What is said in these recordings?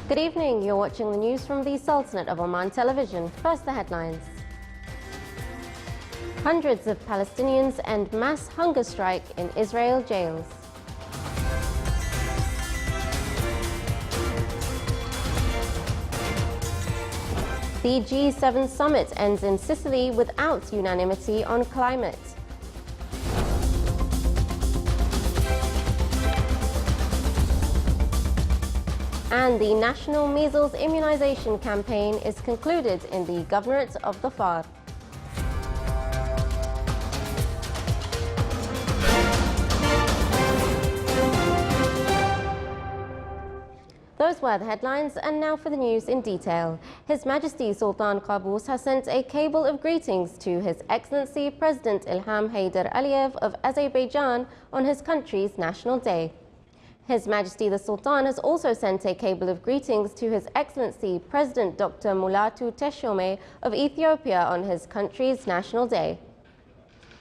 Good evening, you're watching the news from the Sultanate of Oman television. First, the headlines. Hundreds of Palestinians end mass hunger strike in Israel jails. The G7 summit ends in Sicily without unanimity on climate. And the national measles immunization campaign is concluded in the governorate of the Far. Those were the headlines, and now for the news in detail. His Majesty Sultan Qaboos has sent a cable of greetings to His Excellency President Ilham Heydar Aliyev of Azerbaijan on his country's National Day. His Majesty the Sultan has also sent a cable of greetings to His Excellency President Dr. Mulatu Teshome of Ethiopia on his country's National Day.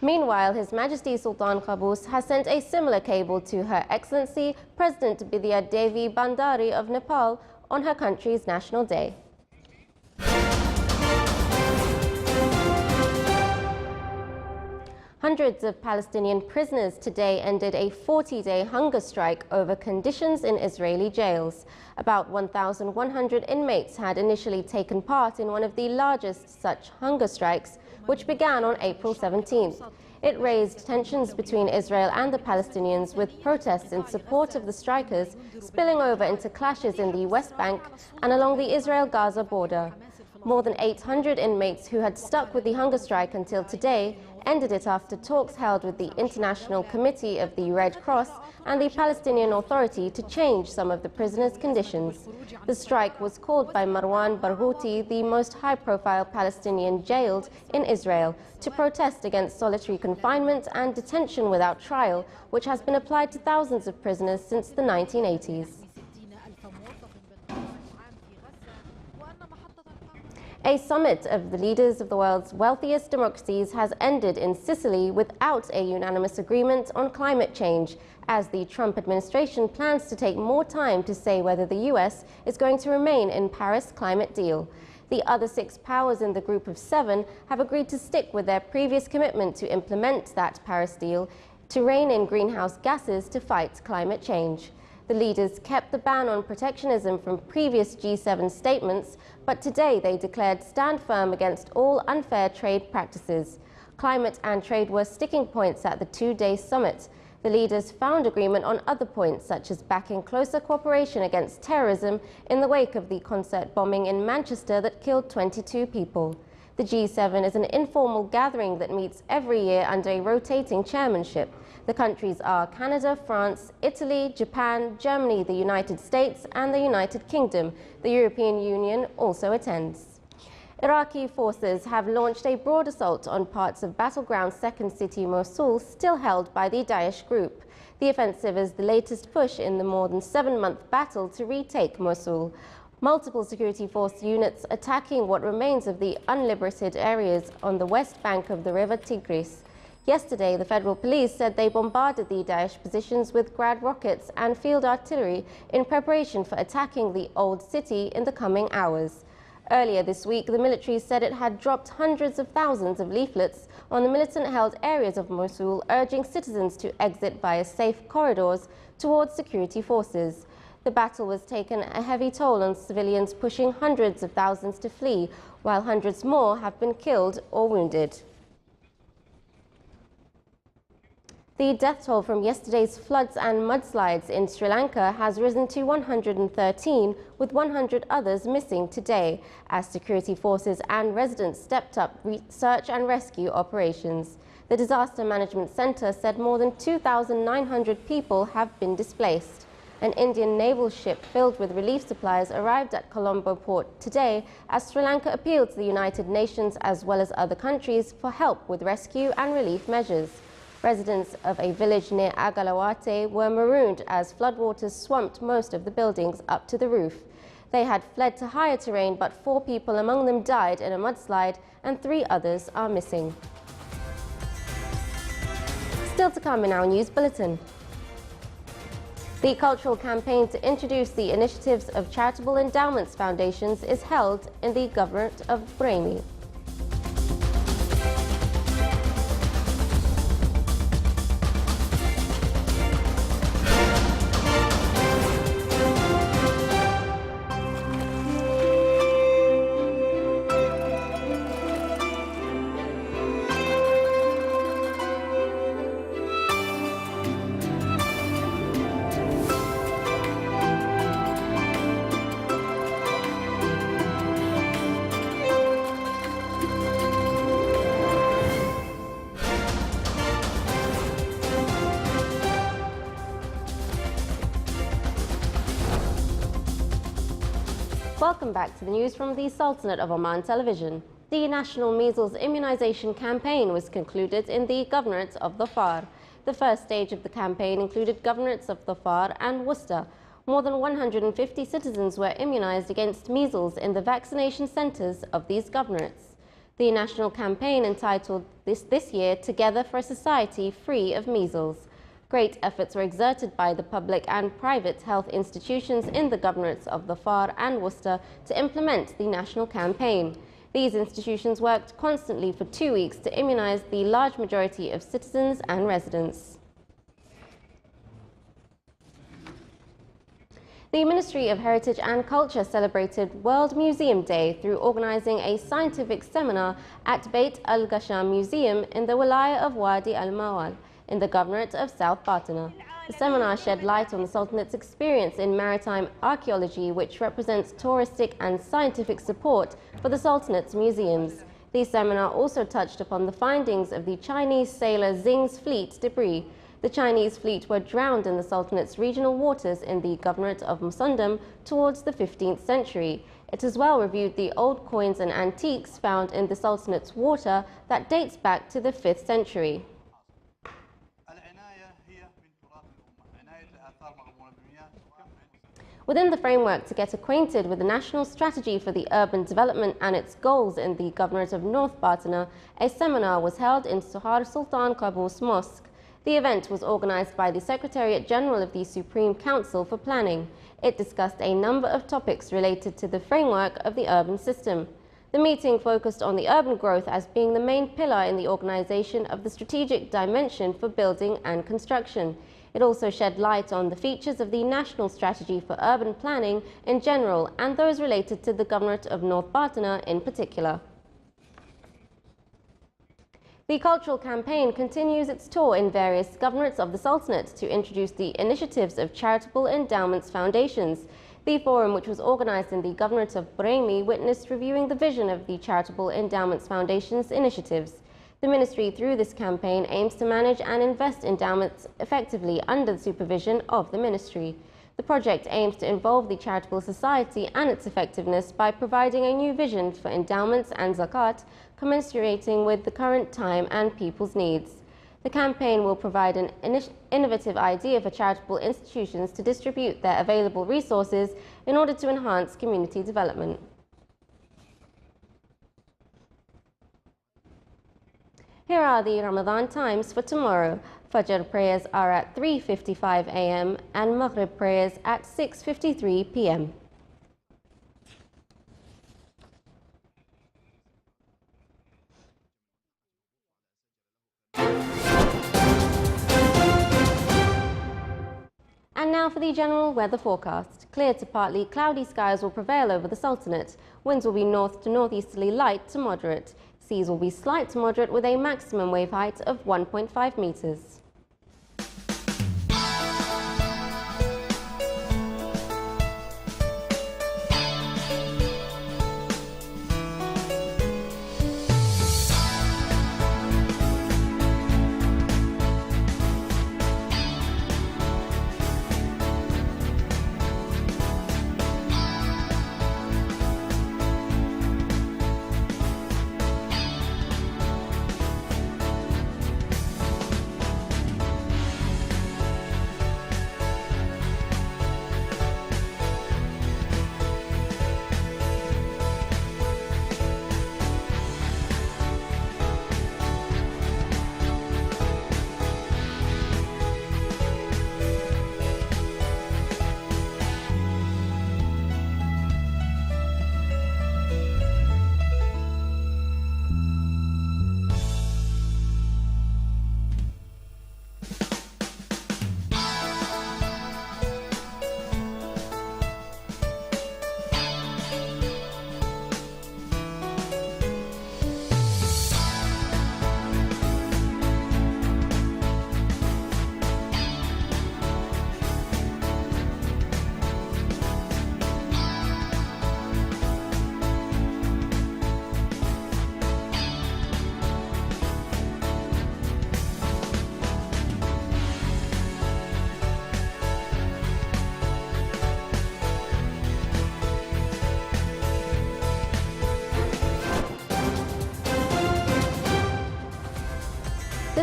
Meanwhile, His Majesty Sultan Qaboos has sent a similar cable to Her Excellency President Bidya Devi Bhandari of Nepal on her country's National Day. Hundreds of Palestinian prisoners today ended a 40-day hunger strike over conditions in Israeli jails. About 1,100 inmates had initially taken part in one of the largest such hunger strikes, which began on April 17th. It raised tensions between Israel and the Palestinians, with protests in support of the strikers spilling over into clashes in the West Bank and along the Israel-Gaza border. More than 800 inmates who had stuck with the hunger strike until today ended it after talks held with the International Committee of the Red Cross and the Palestinian Authority to change some of the prisoners' conditions. The strike was called by Marwan Barghouti, the most high-profile Palestinian jailed in Israel, to protest against solitary confinement and detention without trial, which has been applied to thousands of prisoners since the 1980s. A summit of the leaders of the world's wealthiest democracies has ended in Sicily without a unanimous agreement on climate change, as the Trump administration plans to take more time to say whether the US is going to remain in Paris climate deal. The other 6 powers in the group of 7 have agreed to stick with their previous commitment to implement that Paris deal to rein in greenhouse gases to fight climate change. The leaders kept the ban on protectionism from previous G7 statements, but today they declared stand firm against all unfair trade practices. Climate and trade were sticking points at the 2-day summit. The leaders found agreement on other points, such as backing closer cooperation against terrorism in the wake of the concert bombing in Manchester that killed 22 people. The G7 is an informal gathering that meets every year under a rotating chairmanship. The countries are Canada, France, Italy, Japan, Germany, the United States, and the United Kingdom. The European Union also attends. Iraqi forces have launched a broad assault on parts of battleground second city Mosul, still held by the Daesh group. The offensive is the latest push in the more than 7-month battle to retake Mosul. Multiple security force units attacking what remains of the unliberated areas on the west bank of the river Tigris. Yesterday, the federal police said they bombarded the Daesh positions with Grad rockets and field artillery in preparation for attacking the old city in the coming hours. Earlier this week, the military said it had dropped hundreds of thousands of leaflets on the militant-held areas of Mosul, urging citizens to exit via safe corridors towards security forces. The battle was taking a heavy toll on civilians, pushing hundreds of thousands to flee, while hundreds more have been killed or wounded. The death toll from yesterday's floods and mudslides in Sri Lanka has risen to 113, with 100 others missing today, as security forces and residents stepped up search and rescue operations. The Disaster Management Centre said more than 2,900 people have been displaced. An Indian naval ship filled with relief supplies arrived at Colombo port today, as Sri Lanka appealed to the United Nations as well as other countries for help with rescue and relief measures. Residents of a village near Agalawate were marooned as floodwaters swamped most of the buildings up to the roof. They had fled to higher terrain, but 4 people among them died in a mudslide and 3 others are missing. Still to come in our news bulletin. The cultural campaign to introduce the initiatives of charitable endowments foundations is held in the Governorate of Brahmi. Welcome back to the news from the Sultanate of Oman television. The national measles immunization campaign was concluded in the governorates of Dhofar. The first stage of the campaign included governorates of Dhofar and Worcester. More than 150 citizens were immunized against measles in the vaccination centers of these governorates. The national campaign entitled this year Together for a Society Free of Measles. Great efforts were exerted by the public and private health institutions in the governorates of Dhofar and Worcester to implement the national campaign. These institutions worked constantly for 2 weeks to immunize the large majority of citizens and residents. The Ministry of Heritage and Culture celebrated World Museum Day through organizing a scientific seminar at Beit al-Ghasham Museum in the Wilaya of Wadi al-Mawal in the Governorate of South Batna. The seminar shed light on the Sultanate's experience in maritime archaeology, which represents touristic and scientific support for the Sultanate's museums. The seminar also touched upon the findings of the Chinese sailor Xing's fleet debris. The Chinese fleet were drowned in the Sultanate's regional waters in the Governorate of Musandam towards the 15th century. It as well reviewed the old coins and antiques found in the Sultanate's water that dates back to the 5th century. Within the framework to get acquainted with the national strategy for the urban development and its goals in the Governorate of North Batna, a seminar was held in Suhar Sultan Qaboos Mosque. The event was organized by the Secretariat General of the Supreme Council for Planning. It discussed a number of topics related to the framework of the urban system. The meeting focused on the urban growth as being the main pillar in the organization of the strategic dimension for building and construction. It also shed light on the features of the national strategy for urban planning in general and those related to the Governorate of North Batna in particular. The cultural campaign continues its tour in various governorates of the Sultanate to introduce the initiatives of charitable endowments foundations. The forum, which was organized in the Governorate of Brahmi, witnessed reviewing the vision of the charitable endowments foundation's initiatives. The ministry, through this campaign, aims to manage and invest endowments effectively under the supervision of the ministry. The project aims to involve the charitable society and its effectiveness by providing a new vision for endowments and zakat, commensurating with the current time and people's needs. The campaign will provide an innovative idea for charitable institutions to distribute their available resources in order to enhance community development. Here are the Ramadan times for tomorrow. Fajr prayers are at 3:55 a.m. and Maghrib prayers at 6:53 p.m. And now for the general weather forecast. Clear to partly cloudy skies will prevail over the Sultanate. Winds will be north to northeasterly light to moderate. Seas will be slight to moderate with a maximum wave height of 1.5 meters.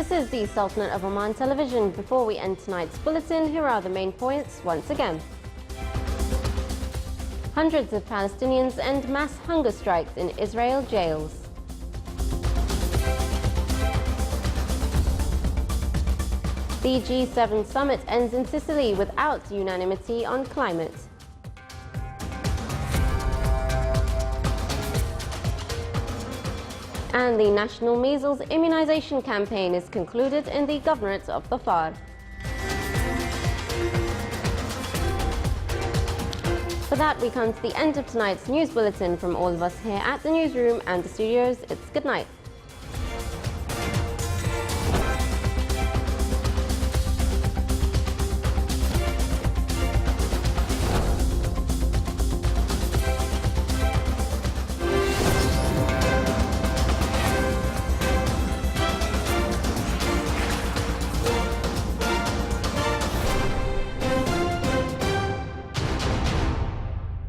This is the Sultanate of Oman television. Before we end tonight's bulletin, here are the main points once again. Hundreds of Palestinians end mass hunger strikes in Israel jails. The G7 summit ends in Sicily without unanimity on climate. And the national measles immunization campaign is concluded in the governorate of the FAR. For that, we come to the end of tonight's news bulletin. From all of us here at the newsroom and the studios, it's good night.